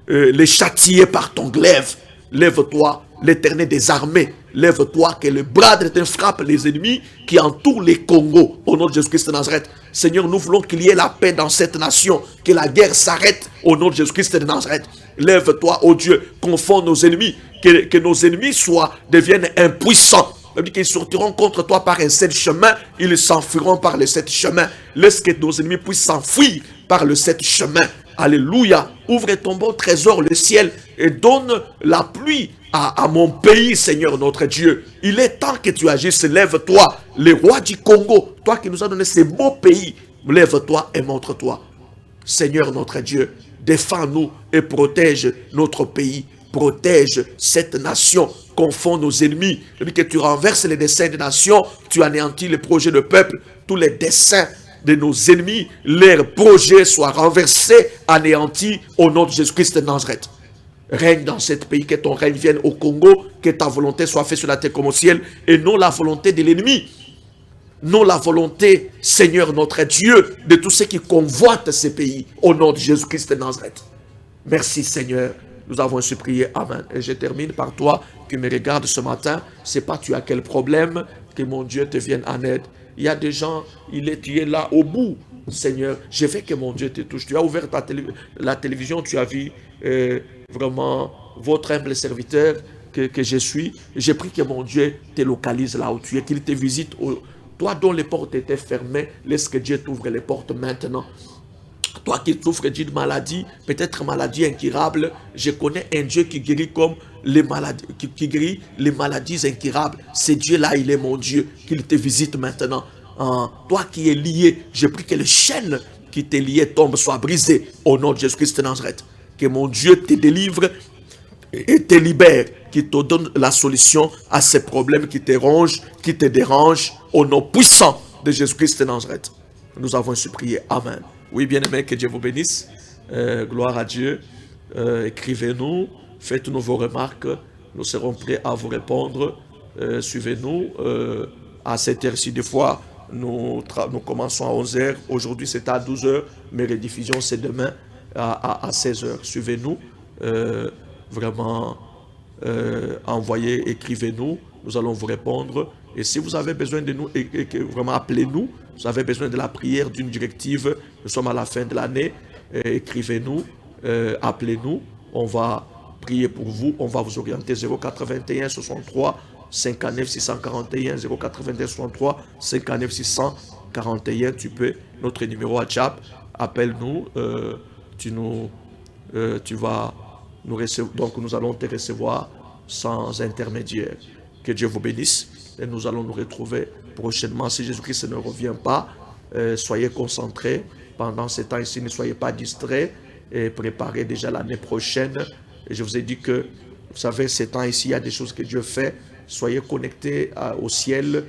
S1: Les châtier par ton glaive. Lève-toi, l'Éternel des armées, lève-toi, que le bras de l'Éternel frappe les ennemis qui entourent les Congos. Au nom de Jésus-Christ de Nazareth. Seigneur, nous voulons qu'il y ait la paix dans cette nation, que la guerre s'arrête au nom de Jésus-Christ de Nazareth. Lève-toi, ô Dieu, confonds nos ennemis, que nos ennemis deviennent impuissants. Qu'ils sortiront contre toi par un seul chemin, ils s'enfuiront par le sept chemins. Laisse que nos ennemis puissent s'enfuir par le sept chemins. Alléluia. Ouvre ton bon trésor, le ciel, et donne la pluie à mon pays, Seigneur notre Dieu. Il est temps que tu agisses. Lève-toi, le roi du Congo, toi qui nous as donné ces beaux pays. Lève-toi et montre-toi. Seigneur notre Dieu, défends-nous et protège notre pays. Protège cette nation, confonds nos ennemis. Depuis que tu renverses les desseins des nations, tu anéantis les projets de peuple, tous les desseins de nos ennemis, leurs projets soient renversés, anéantis au nom de Jésus-Christ de Nazareth. Règne dans ce pays, que ton règne vienne au Congo, que ta volonté soit faite sur la terre comme au ciel, et non la volonté de l'ennemi. Non la volonté, Seigneur notre Dieu, de tous ceux qui convoitent ces pays, au nom de Jésus-Christ de Nazareth. Merci Seigneur. Nous avons ainsi prié. Amen. Et je termine par toi qui me regarde ce matin. C'est pas tu as quel problème, que mon Dieu te vienne en aide. Il y a des gens, tu es là au bout. Seigneur, je veux que mon Dieu te touche. Tu as ouvert la télévision, tu as vu vraiment votre humble serviteur que je suis. Je prie que mon Dieu te localise là où tu es, qu'il te visite. Toi dont les portes étaient fermées, laisse que Dieu t'ouvre les portes maintenant. Toi qui souffres d'une maladie, peut-être maladie incurable, je connais un Dieu qui guérit comme les maladies, qui guérit les maladies incurables. Ce Dieu-là, il est mon Dieu, qu'il te visite maintenant. Toi qui es lié, je prie que les chaînes qui t'est liées tombent, soient brisées au nom de Jésus-Christ de Nazareth. Que mon Dieu te délivre et te libère, qui te donne la solution à ces problèmes qui te rongent, qui te dérangent, au nom puissant de Jésus-Christ de Nazareth. Nous avons ainsi prié. Amen. Oui, bien-aimés, que Dieu vous bénisse. Gloire à Dieu. Écrivez-nous, faites-nous vos remarques. Nous serons prêts à vous répondre. Suivez-nous à cette heure-ci. Des fois, nous commençons à 11h. Aujourd'hui, c'est à 12h. Mais rediffusion, c'est demain à 16h. Suivez-nous. Vraiment, envoyez, écrivez-nous. Nous allons vous répondre. Et si vous avez besoin de nous, vraiment appelez-nous. Vous avez besoin de la prière, d'une directive. Nous sommes à la fin de l'année. Écrivez-nous, appelez-nous. On va prier pour vous. On va vous orienter 081 63 59 641 081 63 59 641. Tu peux, notre numéro WhatsApp. Appelle-nous. Tu vas nous recevoir. Donc nous allons te recevoir sans intermédiaire. Que Dieu vous bénisse. Et nous allons nous retrouver prochainement. Si Jésus-Christ ne revient pas, soyez concentrés pendant ce temps ici. Ne soyez pas distraits et préparez déjà l'année prochaine. Et je vous ai dit que, vous savez, ces temps ici, il y a des choses que Dieu fait. Soyez connectés au ciel.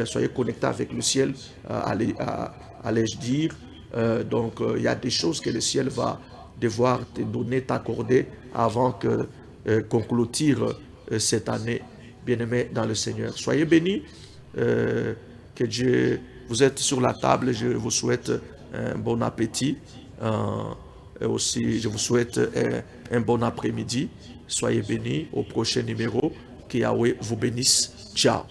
S1: Soyez connectés avec le ciel, allais-je dire. Donc, il y a des choses que le ciel va devoir te donner, t'accorder avant qu'on clôture cette année. Bien-aimés dans le Seigneur, soyez bénis, que Dieu, vous êtes sur la table, je vous souhaite un bon appétit, et aussi je vous souhaite un bon après-midi, soyez bénis au prochain numéro, que Yahweh vous bénisse, ciao.